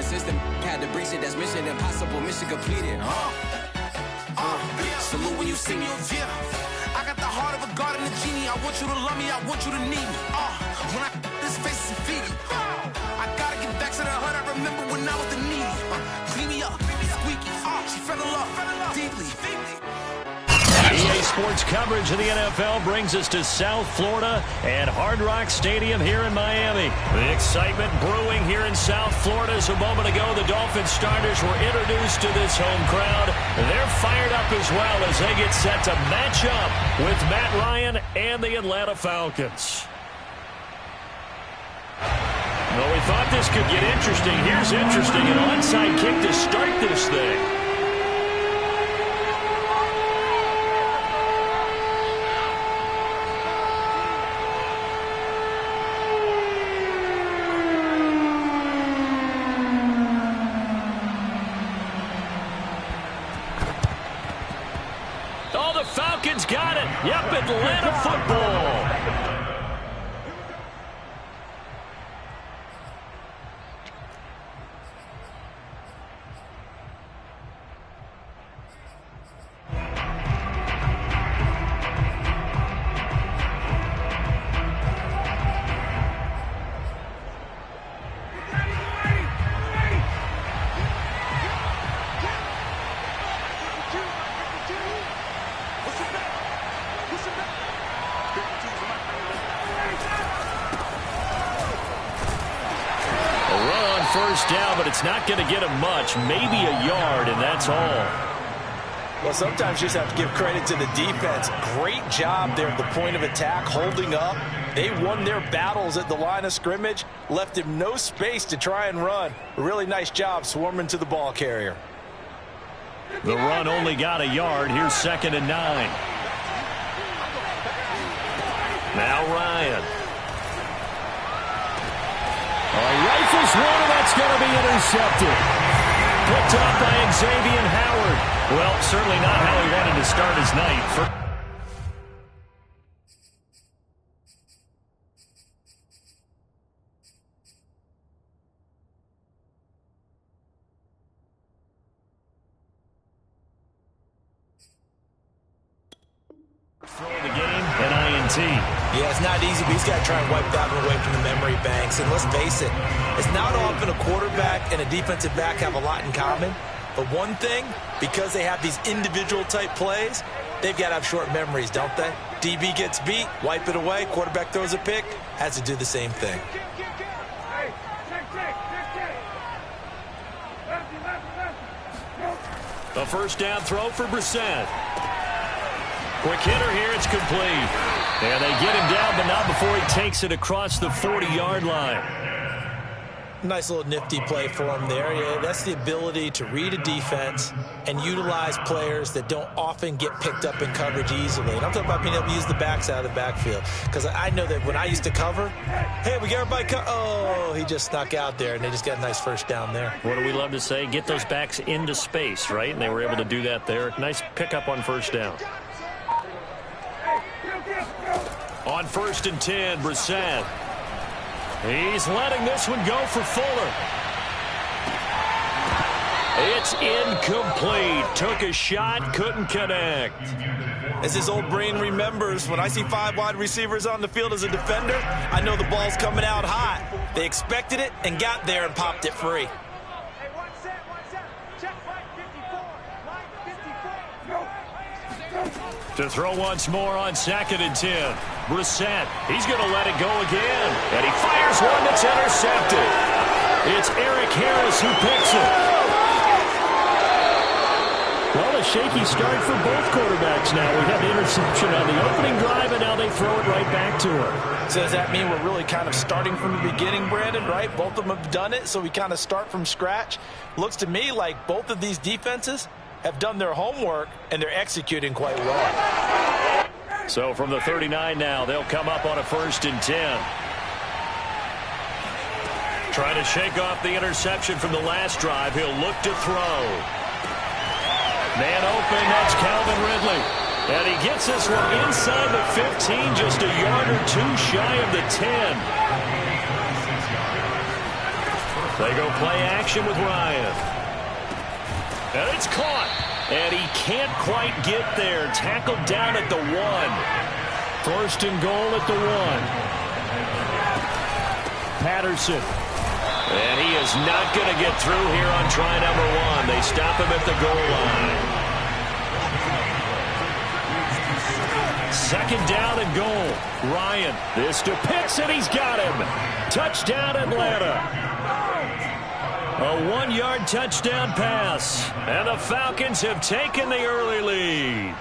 system. Had to breach it, that's mission impossible, mission completed. Salute when you see me. Yeah, I got the heart of a god and a genie. I want you to love me, I want you to need me. When I this face is feedy. I gotta get back to the hood. I remember when I was the needy. Clean me up, squeaky. She fell in love deeply. EA Sports coverage of the NFL brings us to South Florida and Hard Rock Stadium here in Miami. The excitement brewing here in South Florida as a moment ago the Dolphins starters were introduced to this home crowd. They're fired up as well as they get set to match up with Matt Ryan and the Atlanta Falcons. Well, we thought this could get interesting. Here's interesting. An onside kick to start this thing. Oh, the Falcons got it. Yep, Atlanta football. First down, but it's not going to get him much, maybe a yard, and that's all. Well, sometimes you just have to give credit to the defense. Great job there at the point of attack, holding up. They won their battles at the line of scrimmage, left him no space to try and run. A really nice job swarming to the ball carrier. The run only got a yard. Here's 2nd and 9. Now Ryan. Rifles one, and that's going to be intercepted. Picked up by Xavier Howard. Well, certainly not how he wanted to start his night. Throw of the game, an INT. Yeah, it's not easy, but he's got to try and wipe that one away from the memory banks. And let's face it, it's not often a quarterback and a defensive back have a lot in common. But one thing, because they have these individual type plays, they've got to have short memories, don't they? DB gets beat, wipe it away, quarterback throws a pick, has to do the same thing. A first down throw for Brissett. Quick hitter here, it's complete. And they get him down, but not before he takes it across the 40-yard line. Nice little nifty play for him there. Yeah, that's the ability to read a defense and utilize players that don't often get picked up in coverage easily. And I'm talking about being able to use the backs out of the backfield. Because I know that when I used to cover, hey, we got everybody oh, he just snuck out there, and they just got a nice first down there. What do we love to say? Get those backs into space, right? And they were able to do that there. Nice pickup on first down. On 1st and 10, Brissett. He's letting this one go for Fuller. It's incomplete. Took a shot, couldn't connect. As his old brain remembers, when I see 5 wide receivers on the field as a defender, I know the ball's coming out hot. They expected it and got there and popped it free. To throw once more on 2nd and 10. Brissett, he's going to let it go again. And he fires one that's intercepted. It's Eric Harris who picks it. Well, a shaky start for both quarterbacks now. We had the interception on the opening drive, and now they throw it right back to him. So does that mean we're really kind of starting from the beginning, Brandon, right? Both of them have done it, so we kind of start from scratch. Looks to me like both of these defenses have done their homework, and they're executing quite well. So from the 39 now, they'll come up on a 1st and 10. Trying to shake off the interception from the last drive. He'll look to throw. Man open, that's Calvin Ridley. And he gets this one inside the 15, just a yard or two shy of the 10. They go play action with Ryan. And it's caught. And he can't quite get there. Tackled down at the 1. First and goal at the 1. Patterson. And he is not going to get through here on try number 1. They stop him at the goal line. Second down and goal. Ryan. This to Pitts, and he's got him. Touchdown, Atlanta. A 1-yard touchdown pass. And the Falcons have taken the early lead.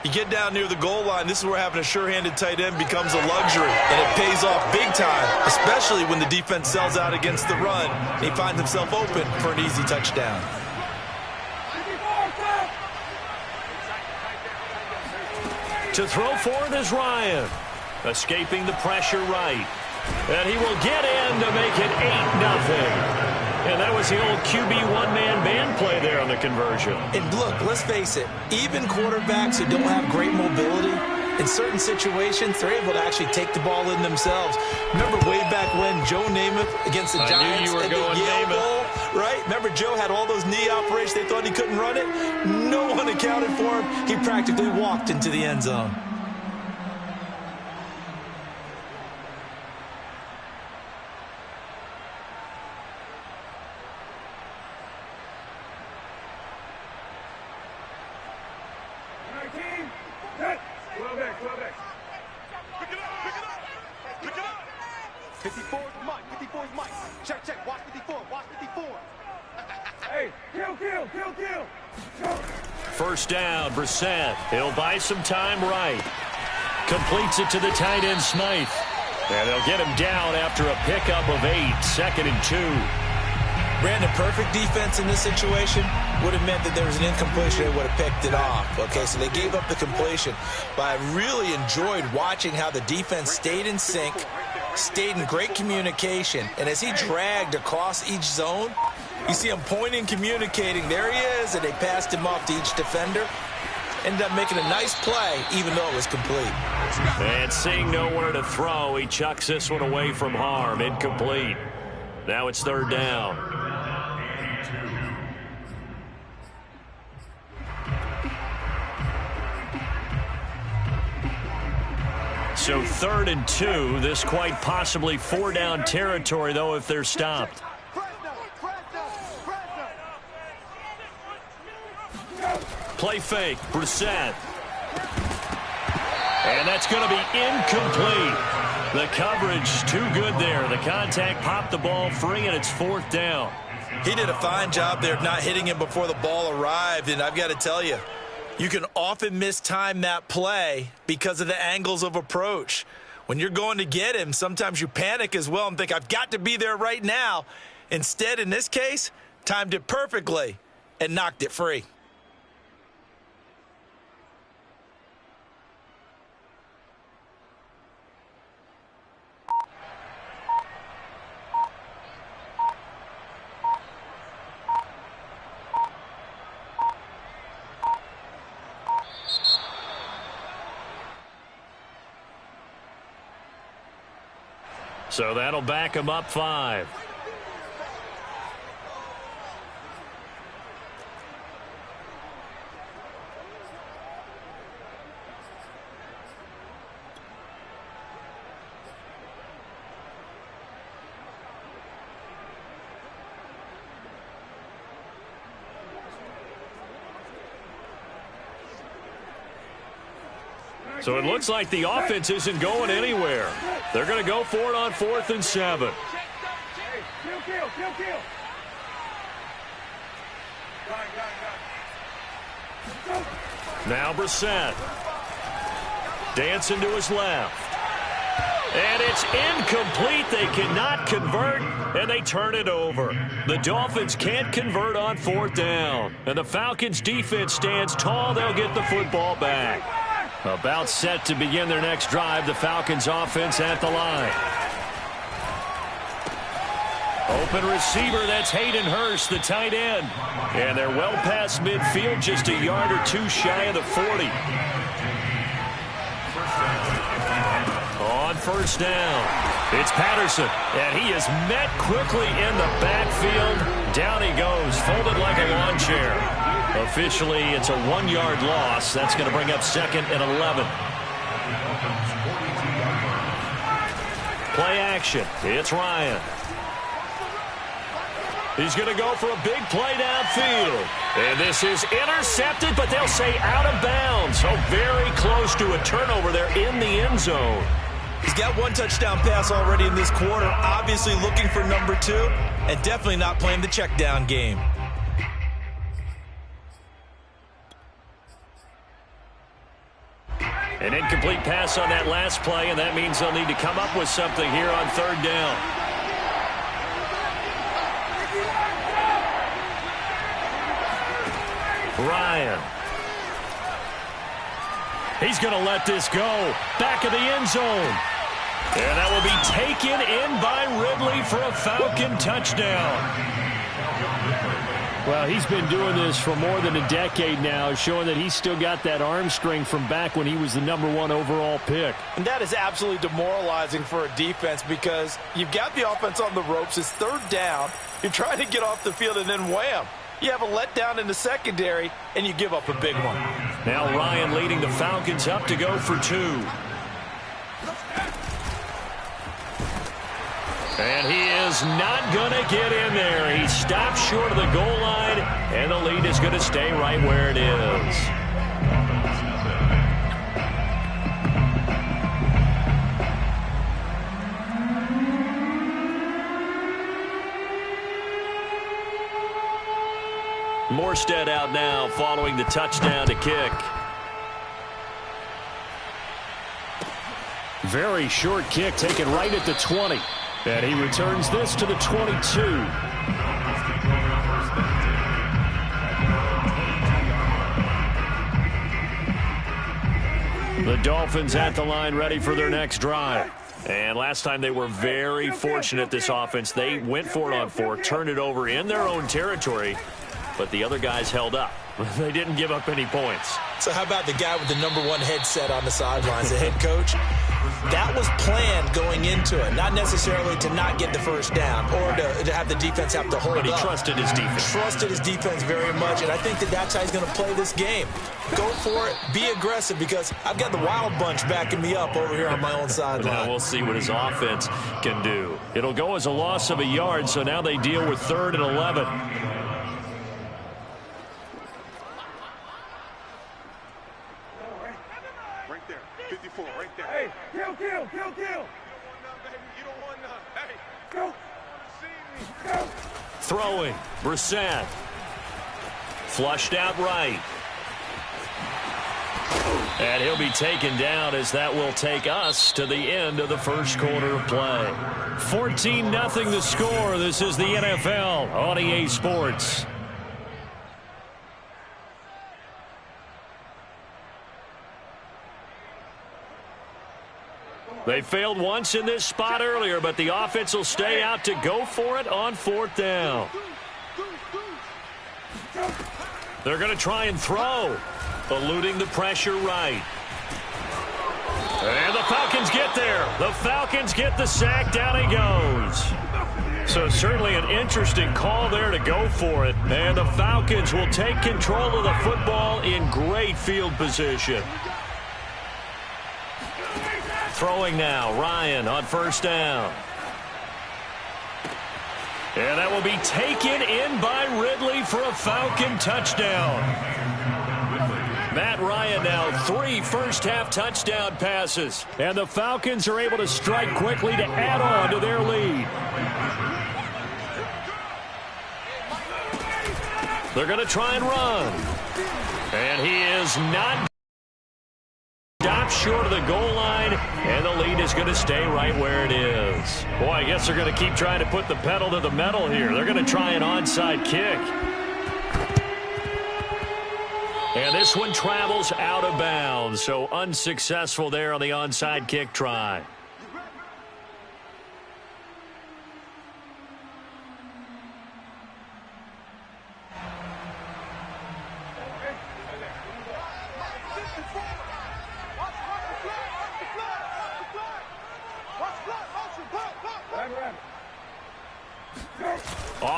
You get down near the goal line, this is where having a sure-handed tight end becomes a luxury, and it pays off big time, especially when the defense sells out against the run. He finds himself open for an easy touchdown. To throw for it is Ryan. Escaping the pressure right. And he will get in to make it 8-0. And that was the old QB one-man band play there on the conversion. And look, let's face it, even quarterbacks who don't have great mobility, in certain situations, they're able to actually take the ball in themselves. Remember way back when Joe Namath against the Giants at the Yale Bowl, right? Remember Joe had all those knee operations. They thought he couldn't run it. No one accounted for him. He practically walked into the end zone. First down, Brissett. He'll buy some time right. Completes it to the tight end, Smythe. And they'll get him down after a pickup of 8. Second and 2. Brandon, perfect defense in this situation would have meant that there was an incompletion. They would have picked it off. Okay, so they gave up the completion. But I really enjoyed watching how the defense stayed in sync, stayed in great communication. And as he dragged across each zone, you see him pointing, communicating. There he is, and they passed him off to each defender. Ended up making a nice play, even though it was complete. And seeing nowhere to throw, he chucks this one away from harm. Incomplete. Now it's third down. So 3rd and 2. This quite possibly 4-down territory, though, if they're stopped. Play fake, Brissett. And that's going to be incomplete. The coverage too good there. The contact popped the ball free, and it's 4th down. He did a fine job there of not hitting him before the ball arrived, and I've got to tell you, you can often mistime that play because of the angles of approach. When you're going to get him, sometimes you panic as well and think, I've got to be there right now. Instead, in this case, timed it perfectly and knocked it free. So that'll back him up 5. So it looks like the offense isn't going anywhere. They're going to go for it on 4th and 7. Now Brissett. Dancing to his left. And it's incomplete. They cannot convert, and they turn it over. The Dolphins can't convert on 4th down. And the Falcons' defense stands tall. They'll get the football back. About set to begin their next drive. The Falcons offense at the line. Open receiver, that's Hayden Hurst, the tight end. And they're well past midfield, just a yard or two shy of the 40. On 1st down. It's Patterson, and he is met quickly in the backfield. Down he goes, folded like a lawn chair. Officially, it's a 1-yard loss. That's going to bring up 2nd and 11. Play action. It's Ryan. He's going to go for a big play downfield. And this is intercepted, but they'll say out of bounds. So very close to a turnover there in the end zone. He's got 1 touchdown pass already in this quarter. Obviously looking for number 2, and definitely not playing the check down game. An incomplete pass on that last play, and that means they'll need to come up with something here on 3rd down. Ryan. He's going to let this go. Back of the end zone. And that will be taken in by Ridley for a Falcon touchdown. Well, he's been doing this for more than a decade now, showing that he's still got that arm strength from back when he was the #1 overall pick. And that is absolutely demoralizing for a defense because you've got the offense on the ropes. It's 3rd down. You're trying to get off the field, and then wham. You have a letdown in the secondary, and you give up a big one. Now Ryan leading the Falcons up to go for 2. And he is not going to get in there. He stops short of the goal line, and the lead is going to stay right where it is. Morstead out now following the touchdown to kick. Very short kick taken right at the 20. And he returns this to the 22. The Dolphins at the line ready for their next drive. And last time they were very fortunate, this offense. They went for it on 4, turned it over in their own territory, but the other guys held up. They didn't give up any points. So how about the guy with the #1 headset on the sidelines, the head coach? That was planned going into it, not necessarily to not get the first down or to have the defense have to hold up. But he trusted his defense. Trusted his defense very much, and I think that's how he's going to play this game. Go for it, be aggressive, because I've got the Wild Bunch backing me up over here on my own sideline. Now we'll see what his offense can do. It'll go as a loss of a yard, so now they deal with 3rd and 11. Throwing, Brissett. Flushed out right. And he'll be taken down as that will take us to the end of the first quarter of play. 14-0 the score. This is the NFL on EA Sports. They failed once in this spot earlier, but the offense will stay out to go for it on 4th down. They're going to try and throw, eluding the pressure right. And the Falcons get there. The Falcons get the sack. Down he goes. So certainly an interesting call there to go for it. And the Falcons will take control of the football in great field position. Throwing now, Ryan on 1st down. And that will be taken in by Ridley for a Falcon touchdown. Matt Ryan now 3 first-half touchdown passes. And the Falcons are able to strike quickly to add on to their lead. They're going to try and run. And he is not short of the goal line, and the lead is going to stay right where it is. Boy, I guess they're going to keep trying to put the pedal to the metal here. They're going to try an onside kick. And this one travels out of bounds, so unsuccessful there on the onside kick try.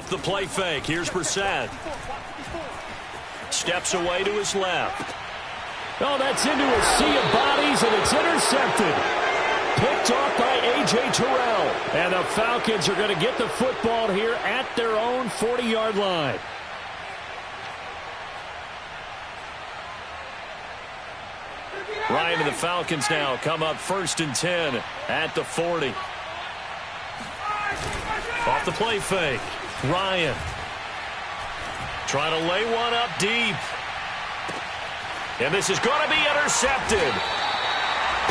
Off the play fake, here's Brissett. Steps away to his left. Oh, that's into a sea of bodies, and it's intercepted. Picked off by A.J. Terrell. And the Falcons are going to get the football here at their own 40-yard line. Ryan and the Falcons now come up 1st and 10 at the 40. Off the play fake. Ryan. Trying to lay one up deep. And this is going to be intercepted.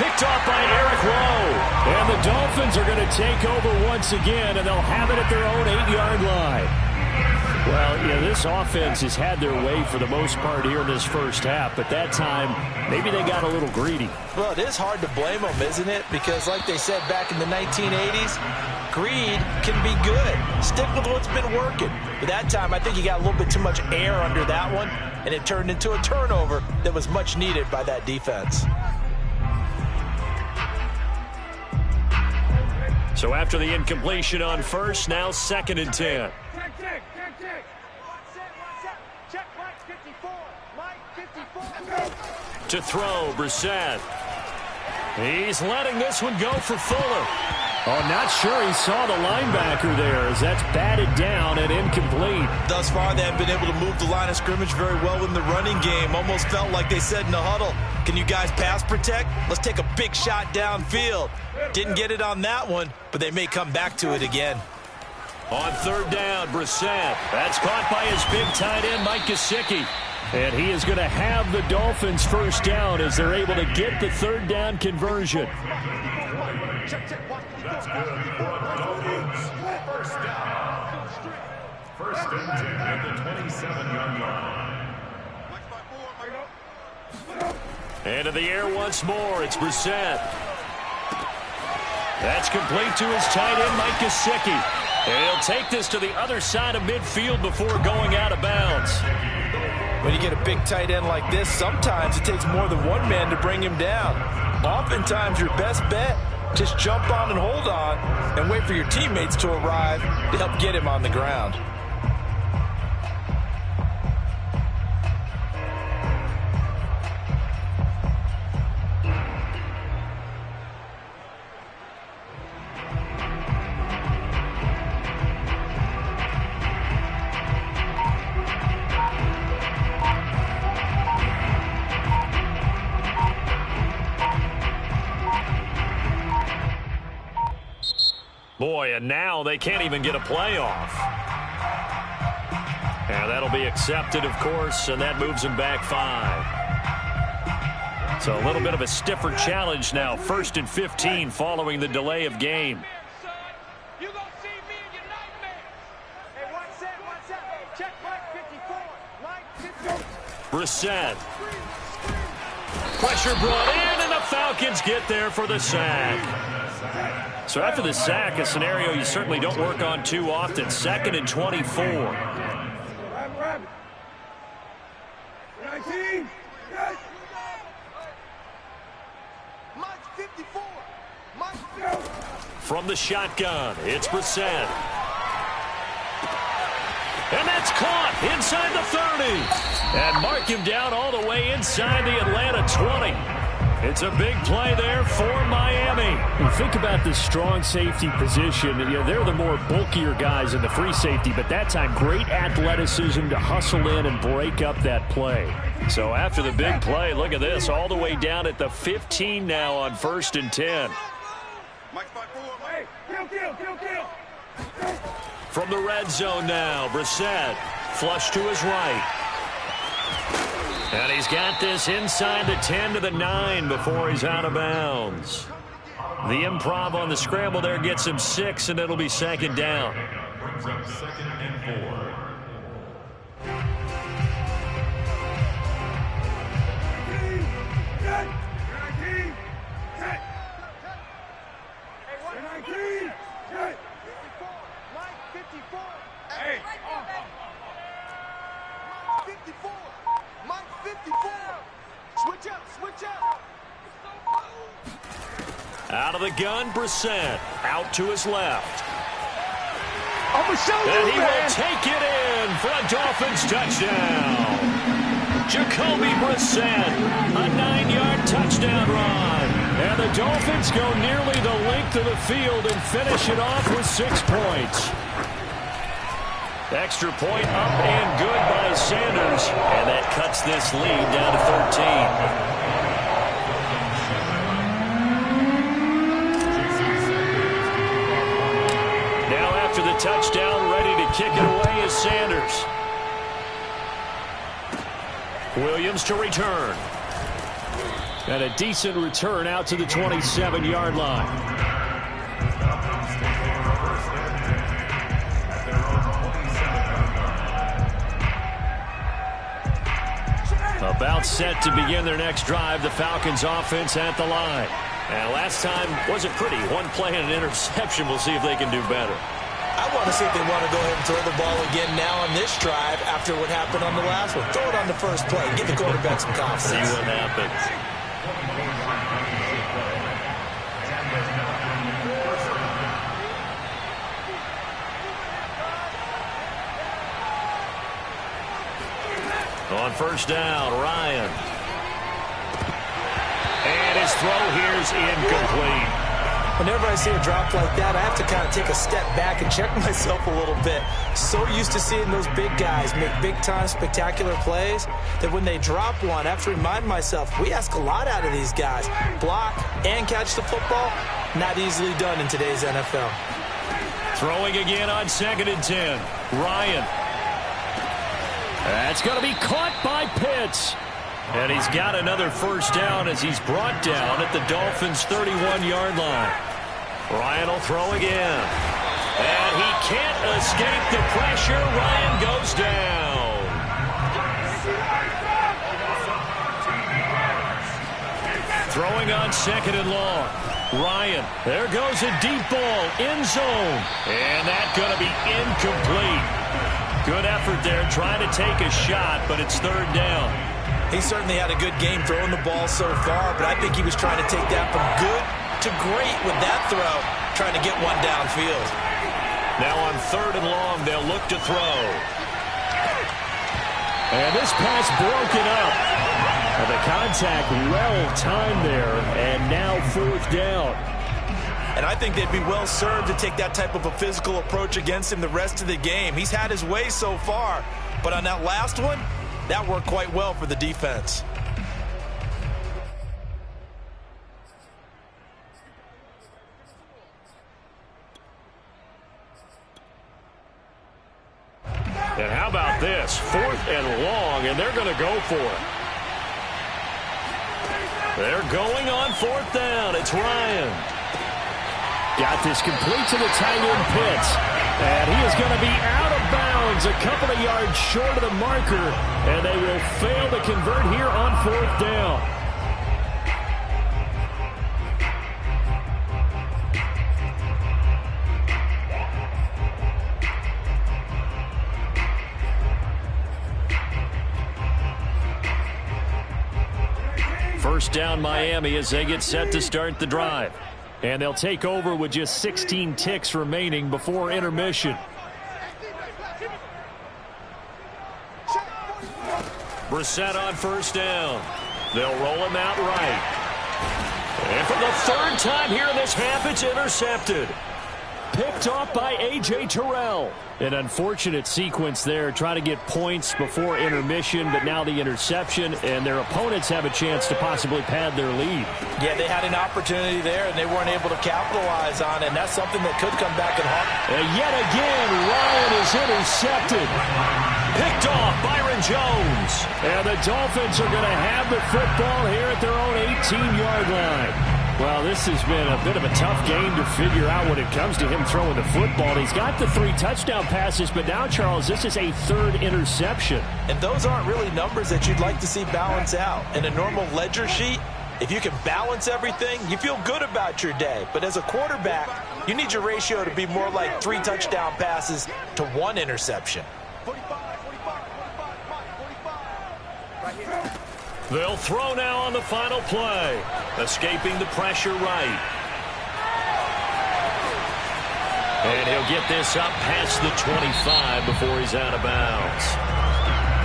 Picked off by Eric Rowe. And the Dolphins are going to take over once again, and they'll have it at their own 8-yard line. Well, yeah, this offense has had their way for the most part here in this first half, but that time, maybe they got a little greedy. Well, it is hard to blame them, isn't it? Because like they said back in the 1980s, greed can be good. Stick with what's been working. But that time, I think you got a little bit too much air under that one, and it turned into a turnover that was much needed by that defense. So after the incompletion on first, now 2nd and 10. To throw, Brissett. He's letting this one go for Fuller. Oh, not sure he saw the linebacker there as that's batted down and incomplete. Thus far, they have been able to move the line of scrimmage very well in the running game. Almost felt like they said in the huddle, can you guys pass protect? Let's take a big shot downfield. Didn't get it on that one, but they may come back to it again. On 3rd down, Brissett. That's caught by his big tight end, Mike Gesicki. And he is going to have the Dolphins first down as they're able to get the 3rd down conversion. That's good for the Dolphins. First down. 1st and 10 at the 27-yard line. Into the air once more. It's Brissett. That's complete to his tight end, Mike Gesicki. And he'll take this to the other side of midfield before going out of bounds. When you get a big tight end like this, sometimes it takes more than one man to bring him down. Oftentimes, your best bet, just jump on and hold on and wait for your teammates to arrive to help get him on the ground. Boy, and now they can't even get a playoff. And that'll be accepted, of course, and that moves them back 5. So a little bit of a stiffer challenge now. 1st and 15 following the delay of game. Brissett. Pressure brought in, and the Falcons get there for the sack. So after the sack, a scenario you certainly don't work on too often. 2nd and 24. From the shotgun, it's Brissett. And that's caught inside the 30. And mark him down all the way inside the Atlanta 20. It's a big play there for Miami. You think about this strong safety position. You know, they're the more bulkier guys in the free safety, but that time great athleticism to hustle in and break up that play. So after the big play, look at this, all the way down at the 15 now on 1st and 10. From the red zone now, Brissett, flush to his right. And he's got this inside the 10 to the 9 before he's out of bounds. The improv on the scramble there gets him 6, and it'll be 2nd down. Brings up 2nd and 4. Out of the gun, Brissett. Out to his left. And he will take it in for a Dolphins touchdown. Jacoby Brissett, a 9-yard touchdown run. And the Dolphins go nearly the length of the field and finish it off with 6 points. Extra point up and good by Sanders. And that cuts this lead down to 13. After the touchdown, ready to kick it away is Sanders. Williams to return. And a decent return out to the 27-yard line. About set to begin their next drive, the Falcons offense at the line. And last time wasn't pretty. One play and an interception. We'll see if they can do better. I want to see if they want to go ahead and throw the ball again now on this drive after what happened on the last one. Throw it on the first play. Give the quarterback some confidence. See what happens. On first down, Ryan. And his throw here is incomplete. Whenever I see a drop like that, I have to kind of take a step back and check myself a little bit. So used to seeing those big guys make big-time spectacular plays that when they drop one, I have to remind myself, we ask a lot out of these guys. Block and catch the football, not easily done in today's NFL. Throwing again on 2nd and 10. Ryan. That's going to be caught by Pitts. And he's got another first down as he's brought down at the Dolphins' 31-yard line. Ryan will throw again. And he can't escape the pressure. Ryan goes down. Throwing on 2nd and long. Ryan, there goes a deep ball, end zone. And that's going to be incomplete. Good effort there, trying to take a shot, but it's 3rd down. He certainly had a good game throwing the ball so far, but I think he was trying to take that from good to great with that throw, trying to get one downfield. Now on 3rd and long, they'll look to throw. And this pass broken up. And the contact well timed there, and now 4th down. And I think they'd be well served to take that type of a physical approach against him the rest of the game. He's had his way so far, but on that last one, that worked quite well for the defense. And how about this? 4th and long, and they're going to go for it. They're going on 4th down. It's Ryan. Got this complete to the tight end Pitts. And he is going to be out of bounds a couple of yards short of the marker. And they will fail to convert here on 4th down. First down Miami as they get set to start the drive. And they'll take over with just 16 ticks remaining before intermission. Brissett on first down. They'll roll him out right. And for the 3rd time here in this half, it's intercepted. Picked off by A.J. Terrell. An unfortunate sequence there, trying to get points before intermission, but now the interception, and their opponents have a chance to possibly pad their lead. Yeah, they had an opportunity there, and they weren't able to capitalize on it, and that's something that could come back and haunt. And yet again, Ryan is intercepted. Picked off Byron Jones. And the Dolphins are going to have the football here at their own 18-yard line. Well, this has been a bit of a tough game to figure out when it comes to him throwing the football. He's got the 3 touchdown passes, but now, Charles, this is a 3rd interception. And those aren't really numbers that you'd like to see balance out. In a normal ledger sheet, if you can balance everything, you feel good about your day. But as a quarterback, you need your ratio to be more like 3 touchdown passes to 1 interception. They'll throw now on the final play. Escaping the pressure right. And he'll get this up past the 25 before he's out of bounds.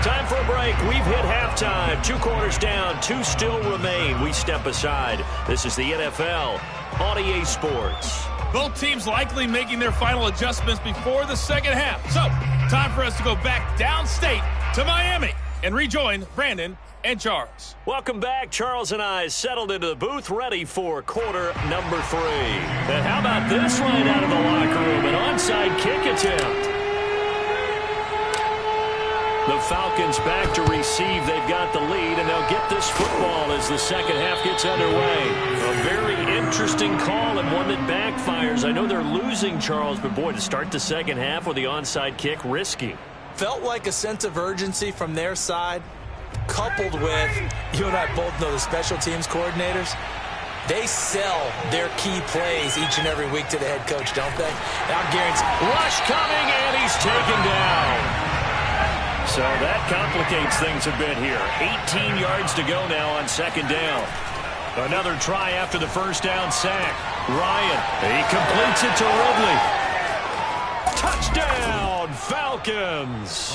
Time for a break. We've hit halftime. 2 quarters down. 2 still remain. We step aside. This is the NFL on EA Sports. Both teams likely making their final adjustments before the second half. So, time for us to go back downstate to Miami and rejoin Brandon and Charles. Welcome back. Charles and I settled into the booth, ready for quarter number 3. And how about this line out of the locker room? An onside kick attempt. The Falcons back to receive. They've got the lead, and they'll get this football as the second half gets underway. A very interesting call and one that backfires. I know they're losing, Charles, but boy, to start the second half with the onside kick, risky. Felt like a sense of urgency from their side, coupled with, you and I both know the special teams coordinators, they sell their key plays each and every week to the head coach, don't they? Now Garen's rush coming, and he's taken down. So that complicates things a bit here. 18 yards to go now on second down. Another try after the first down sack. Ryan, he completes it to Ridley. Touchdown, Falcons.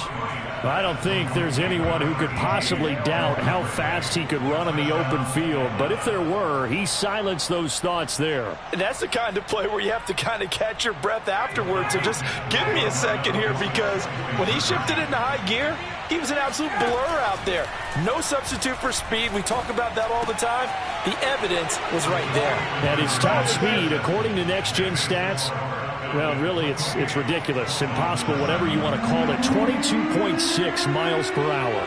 I don't think there's anyone who could possibly doubt how fast he could run in the open field. But if there were, he silenced those thoughts there. And that's the kind of play where you have to kind of catch your breath afterwards. So just give me a second here, because when he shifted into high gear, he was an absolute blur out there. No substitute for speed. We talk about that all the time. The evidence was right there. At his top speed, according to Next Gen Stats, well, really, it's ridiculous, impossible, whatever you want to call it, 22.6 miles per hour.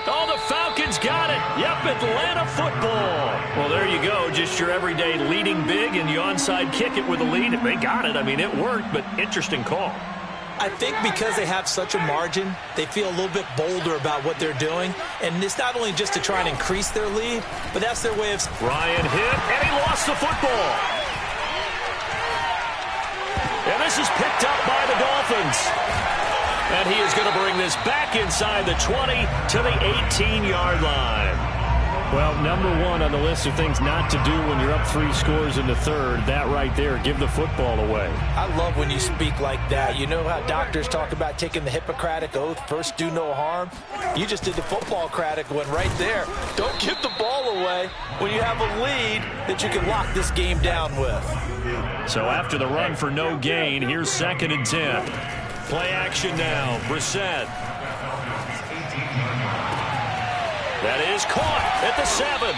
Oh, the Falcons got it. Yep, Atlanta football. Well, there you go, just your everyday leading big, and you onside kick it with a lead. They got it. I mean, it worked, but interesting call. I think because they have such a margin, they feel a little bit bolder about what they're doing. And it's not only just to try and increase their lead, but that's their way of... Ryan hit, and he lost the football. And this is picked up by the Dolphins. And he is going to bring this back inside the 20 to the 18-yard line. Well, number one on the list of things not to do when you're up 3 scores in the third, that right there, give the football away. I love when you speak like that. You know how doctors talk about taking the Hippocratic Oath, first do no harm? You just did the football-cratic one right there. Don't give the ball away when you have a lead that you can lock this game down with. So after the run for no gain, here's 2nd and 10. Play action now, Brissett. That is caught at the 7.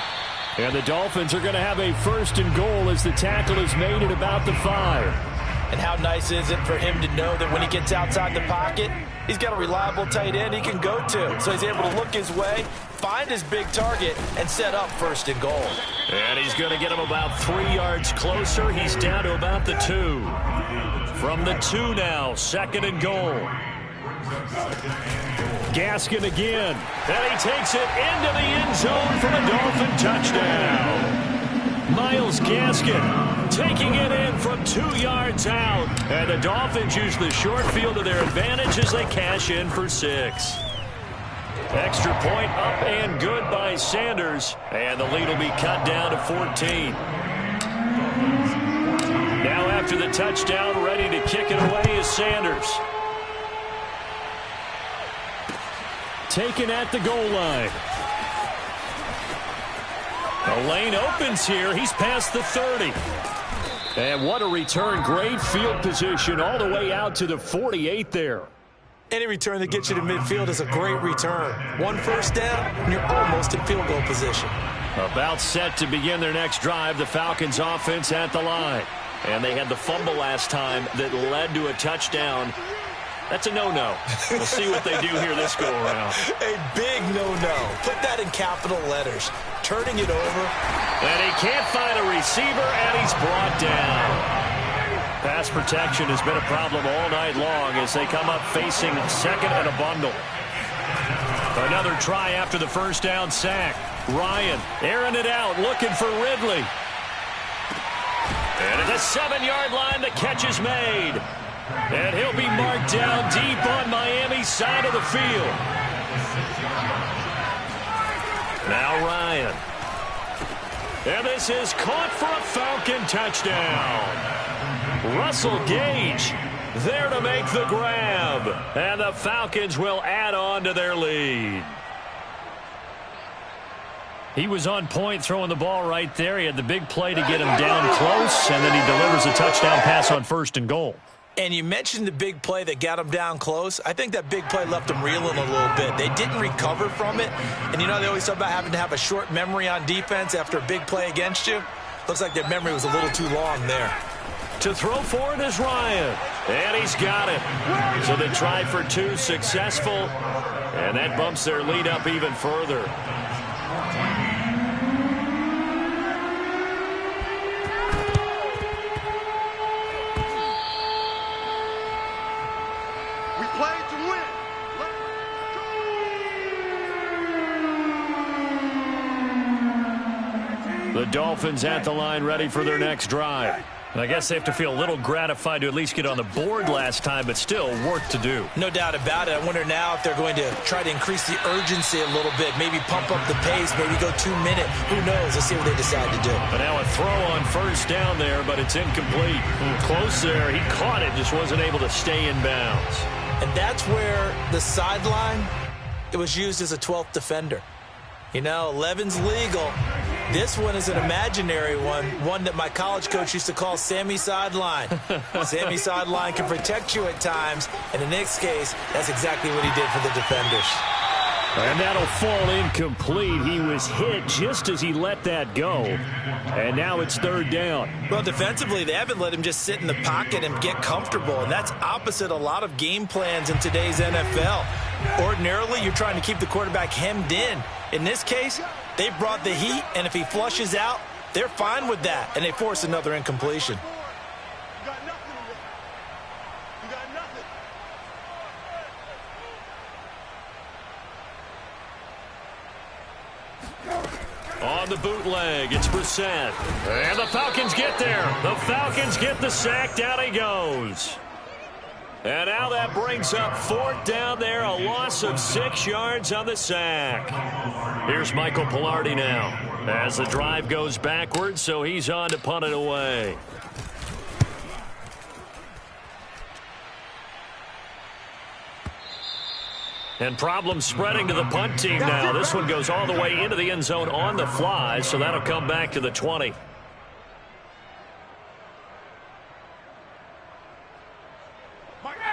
And the Dolphins are going to have a 1st and goal as the tackle is made at about the 5. And how nice is it for him to know that when he gets outside the pocket, he's got a reliable tight end he can go to. So he's able to look his way, find his big target, and set up 1st and goal. And he's going to get him about 3 yards closer. He's down to about the 2. From the 2 now, 2nd and goal. Gaskin again. And he takes it into the end zone for the Dolphin touchdown. Myles Gaskin taking it in from 2 yards out. And the Dolphins use the short field to their advantage as they cash in for 6. Extra point up and good by Sanders. And the lead will be cut down to 14. Now after the touchdown, ready to kick it away is Sanders. Taken at the goal line. The lane opens here. He's past the 30. And what a return. Great field position all the way out to the 48 there. Any return that gets you to midfield is a great return. 1 first down, and you're almost in field goal position. About set to begin their next drive, the Falcons offense at the line. And they had the fumble last time that led to a touchdown. That's a no-no. We'll see what they do here this go-around. A big no-no. Put that in capital letters. Turning it over. And he can't find a receiver, and he's brought down. Pass protection has been a problem all night long as they come up facing 2nd and a bundle. Another try after the first down sack. Ryan airing it out, looking for Ridley. And at the 7-yard line, the catch is made. And he'll be marked down deep on Miami's side of the field. Now Ryan. And this is caught for a Falcon touchdown. Russell Gage there to make the grab. And the Falcons will add on to their lead. He was on point throwing the ball right there. He had the big play to get him down close, and then he delivers a touchdown pass on 1st and goal. And you mentioned the big play that got him down close. I think that big play left him reeling a little bit. They didn't recover from it. And, you know, they always talk about having to have a short memory on defense after a big play against you. Looks like their memory was a little too long there. To throw for it is Ryan. And he's got it. So the try for 2 successful. And that bumps their lead up even further. The Dolphins at the line ready for their next drive. And I guess they have to feel a little gratified to at least get on the board last time, but still work to do. No doubt about it. I wonder now if they're going to try to increase the urgency a little bit, maybe pump up the pace, maybe go 2 minute. Who knows? Let's see what they decide to do. But now a throw on 1st down there, but it's incomplete. Close there. He caught it, just wasn't able to stay in bounds. And that's where the sideline, it was used as a 12th defender. You know, 11's legal. This one is an imaginary one that my college coach used to call Sammy Sideline. Sammy Sideline can protect you at times, and in this case, that's exactly what he did for the defenders. And that'll fall incomplete. He was hit just as he let that go. And now it's 3rd down. Well, defensively, they haven't let him just sit in the pocket and get comfortable, and that's opposite a lot of game plans in today's NFL. Ordinarily, you're trying to keep the quarterback hemmed in. In this case, they brought the heat, and if he flushes out, they're fine with that, and they force another incompletion. On the bootleg, it's Brissett. And the Falcons get there. The Falcons get the sack. Down he goes. And now that brings up 4th down there, a loss of 6 yards on the sack. Here's Michael Palardy now as the drive goes backwards, so he's on to punt it away. And problems spreading to the punt team now. This one goes all the way into the end zone on the fly, so that'll come back to the 20.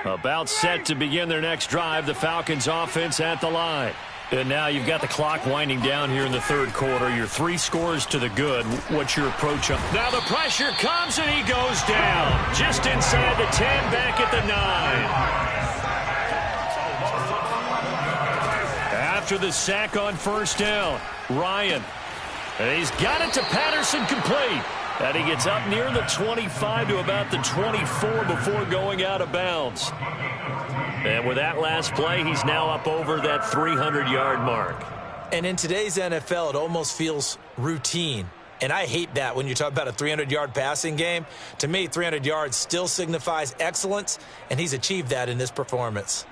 About set to begin their next drive, the Falcons offense at the line. And now you've got the clock winding down here in the 3rd quarter. You're 3 scores to the good. What's your approach? Now the pressure comes and he goes down. Just inside the 10, back at the 9. After the sack on 1st down, Ryan. And he's got it to Patterson, complete. And he gets up near the 25 to about the 24 before going out of bounds. And with that last play, he's now up over that 300-yard mark. And in today's NFL, it almost feels routine. And I hate that when you talk about a 300-yard passing game. To me, 300 yards still signifies excellence, and he's achieved that in this performance.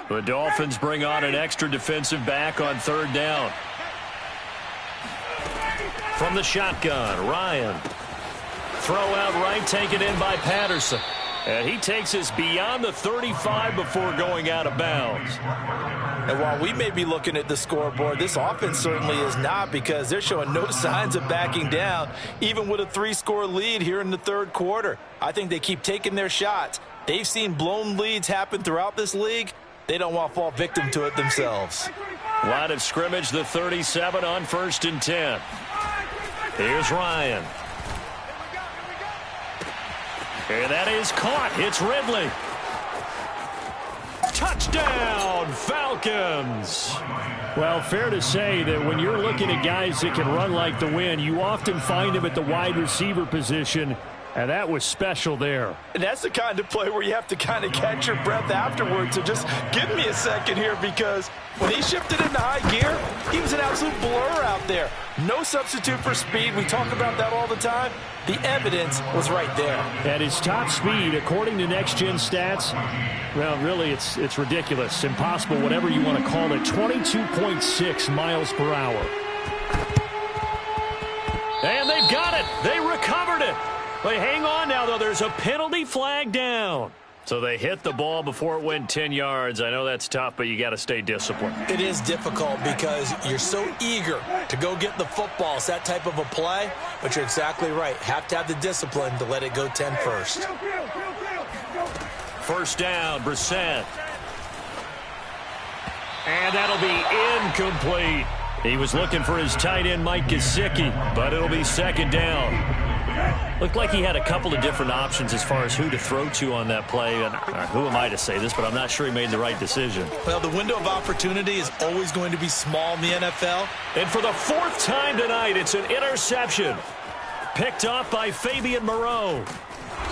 The Dolphins bring on an extra defensive back on 3rd down. From the shotgun, Ryan. Throw out right, taken in by Patterson. And he takes us beyond the 35 before going out of bounds. And while we may be looking at the scoreboard, this offense certainly is not, because they're showing no signs of backing down, even with a 3-score lead here in the 3rd quarter. I think they keep taking their shots. They've seen blown leads happen throughout this league. They don't want to fall victim to it themselves. Line of scrimmage, the 37 on 1st and 10. Here's Ryan. And that is caught. It's Ridley. Touchdown, Falcons. Well, fair to say that when you're looking at guys that can run like the wind, you often find them at the wide receiver position, and that was special there. And that's the kind of play where you have to kind of catch your breath afterwards. So just give me a second here, because when he shifted into high gear, he was an absolute blur out there. No substitute for speed. We talk about that all the time. The evidence was right there. At his top speed, according to Next Gen Stats, well, really, it's ridiculous. Impossible, whatever you want to call it. 22.6 miles per hour. And they've got it. They recovered it. But hang on now, though. There's a penalty flag down. So they hit the ball before it went 10 yards. I know that's tough, but you got to stay disciplined. It is difficult because you're so eager to go get the football. It's that type of a play, but you're exactly right. Have to have the discipline to let it go 10 first. First down, Brissett. And that'll be incomplete. He was looking for his tight end, Mike Gesicki, but it'll be second down. Looked like he had a couple of different options as far as who to throw to on that play. And who am I to say this, but I'm not sure he made the right decision. Well, the window of opportunity is always going to be small in the NFL. And for the fourth time tonight, it's an interception. Picked off by Fabian Moreau.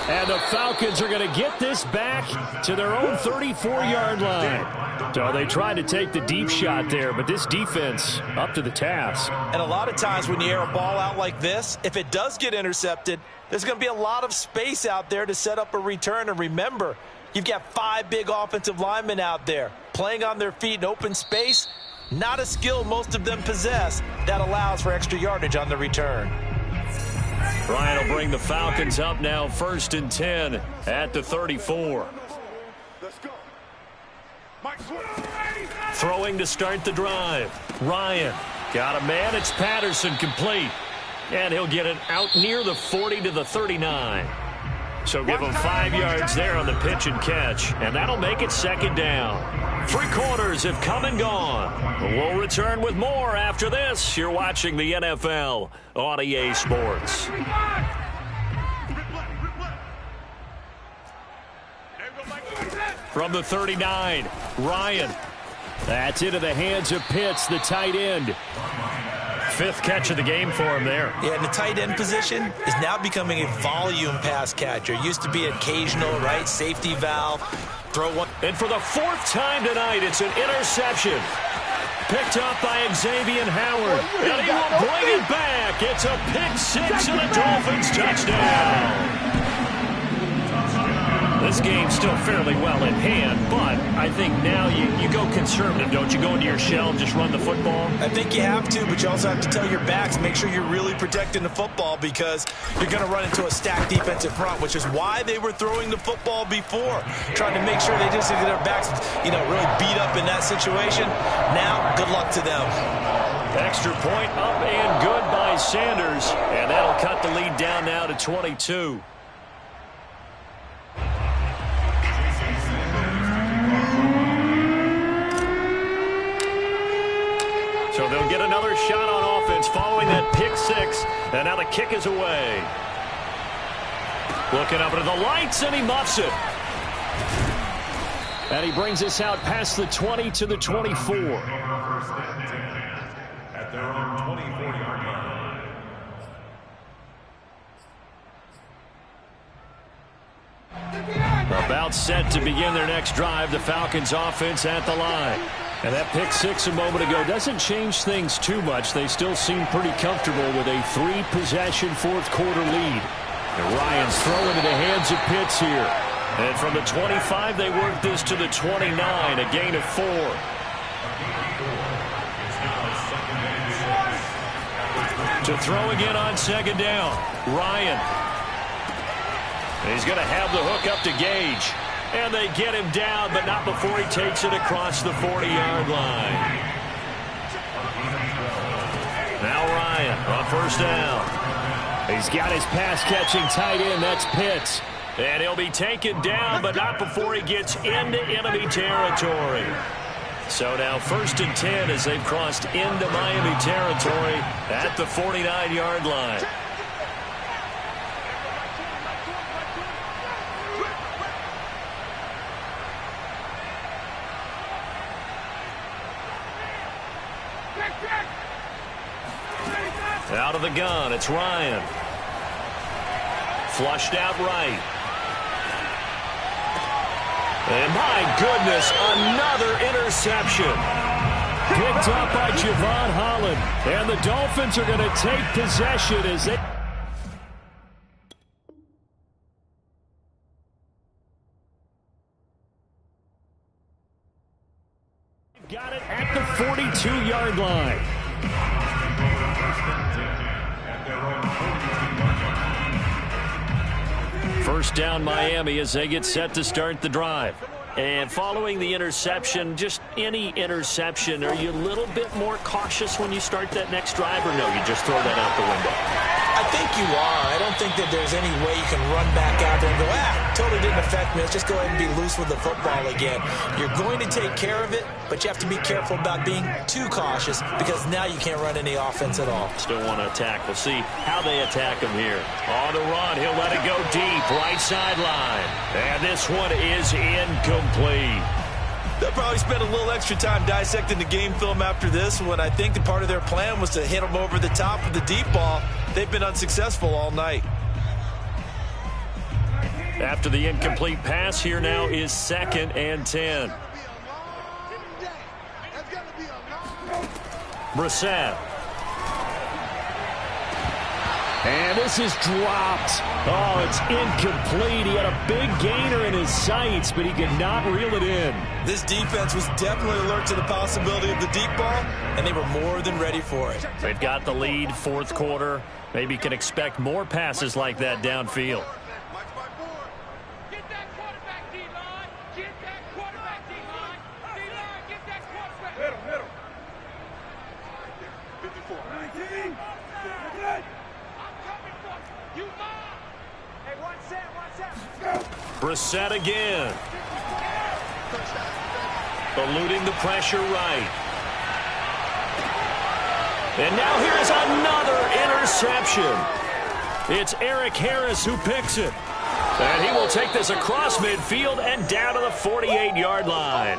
And the Falcons are going to get this back to their own 34-yard line. So they tried to take the deep shot there, but this defense up to the task. And a lot of times when you air a ball out like this, if it does get intercepted, there's going to be a lot of space out there to set up a return. And remember, you've got 5 big offensive linemen out there playing on their feet in open space. Not a skill most of them possess that allows for extra yardage on the return. Ryan will bring the Falcons up now, 1st and 10 at the 34. Let's go. Throwing to start the drive. Ryan got a man. It's Patterson complete. And he'll get it out near the 40 to the 39. So give him 5 yards there on the pitch and catch. And that'll make it second down. 3 quarters have come and gone. We'll return with more after this. You're watching the NFL on EA Sports. From the 39, Ryan. That's into the hands of Pitts, the tight end. 5th catch of the game for him there. Yeah, and the tight end position is now becoming a volume pass catcher. Used to be occasional, right? Safety valve. Throw one. And for the 4th time tonight, it's an interception. Picked up by Xavier Howard. And he will bring it back. It's a pick 6 and a Dolphins touchdown. This game's still fairly well in hand, but I think now you go conservative, don't you? Go into your shell and just run the football? I think you have to, but you also have to tell your backs, make sure you're really protecting the football because you're going to run into a stacked defensive front, which is why they were throwing the football before, trying to make sure they just get their backs, really beat up in that situation. Now, good luck to them. Extra point up and good by Sanders, and that'll cut the lead down now to 22. So they'll get another shot on offense following that pick 6. And now the kick is away. Looking up into the lights, and he muffs it. And he brings us out past the 20 to the 24. At their own 24-yard line. About set to begin their next drive. The Falcons offense at the line. And that pick 6 a moment ago doesn't change things too much. They still seem pretty comfortable with a 3-possession 4th quarter lead. And Ryan's throwing into the hands of Pitts here. And from the 25, they work this to the 29, a gain of 4. To throw again on second down, Ryan. He's going to have the hook up to Gage. And they get him down, but not before he takes it across the 40-yard line. Now Ryan on first down. He's got his pass-catching tight end. That's Pitts. And he'll be taken down, but not before he gets into enemy territory. So now 1st and 10 as they've crossed into Miami territory at the 49-yard line. Out of the gun, it's Ryan. Flushed out right. And my goodness, another interception. Picked up by Javon Holland. And the Dolphins are going to take possession as they... Got it at the 42-yard line. First down Miami as they get set to start the drive. And following the interception, just any interception, are you a little bit more cautious when you start that next drive, or no, you just throw that out the window? I think you are. I don't think that there's any way you can run back out there and go, totally didn't affect me. Let's just go ahead and be loose with the football again. You're going to take care of it, but you have to be careful about being too cautious because now you can't run any offense at all. Still want to attack. We'll see how they attack him here. On the run, he'll let it go deep, right sideline. And this one is incomplete. They'll probably spend a little extra time dissecting the game film after this one. I think the part of their plan was to hit them over the top with the deep ball. They've been unsuccessful all night. After the incomplete pass, here now is 2nd and 10. Brissett. And this is dropped. Oh, it's incomplete. He had a big gainer in his sights, but he could not reel it in. This defense was definitely alert to the possibility of the deep ball, and they were more than ready for it. They've got the lead, 4th quarter. Maybe can expect more passes like that downfield. Get that quarterback, D-line. Get that quarterback, D-line. D-line, get that quarterback. Middle. 54. 19. I'm coming for you. You mine. Hey, one set. Brissett again. Eluding the pressure right. And now here's another interception. It's Eric Harris who picks it. And he will take this across midfield and down to the 48-yard line.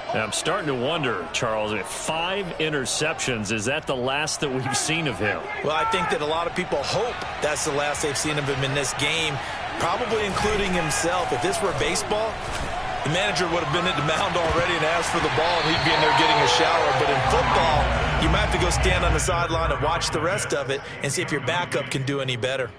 And I'm starting to wonder, Charles, if 5 interceptions, is that the last that we've seen of him? Well, I think that a lot of people hope that's the last they've seen of him in this game, probably including himself. If this were baseball, the manager would have been at the mound already and asked for the ball, and he'd be in there getting a shower. But in football, you might have to go stand on the sideline and watch the rest of it and see if your backup can do any better.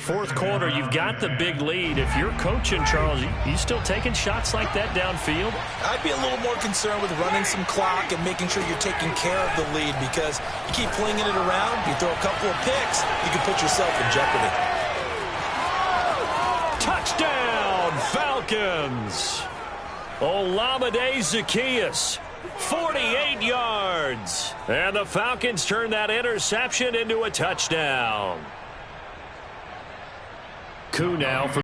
4th quarter, you've got the big lead. If you're coaching, Charles, you still taking shots like that downfield? I'd be a little more concerned with running some clock and making sure you're taking care of the lead, because you keep flinging it around, you throw a couple of picks, you can put yourself in jeopardy. Touchdown, Falcons! Olamide Zaccheaus, 48 yards. And the Falcons turn that interception into a touchdown. Coup now for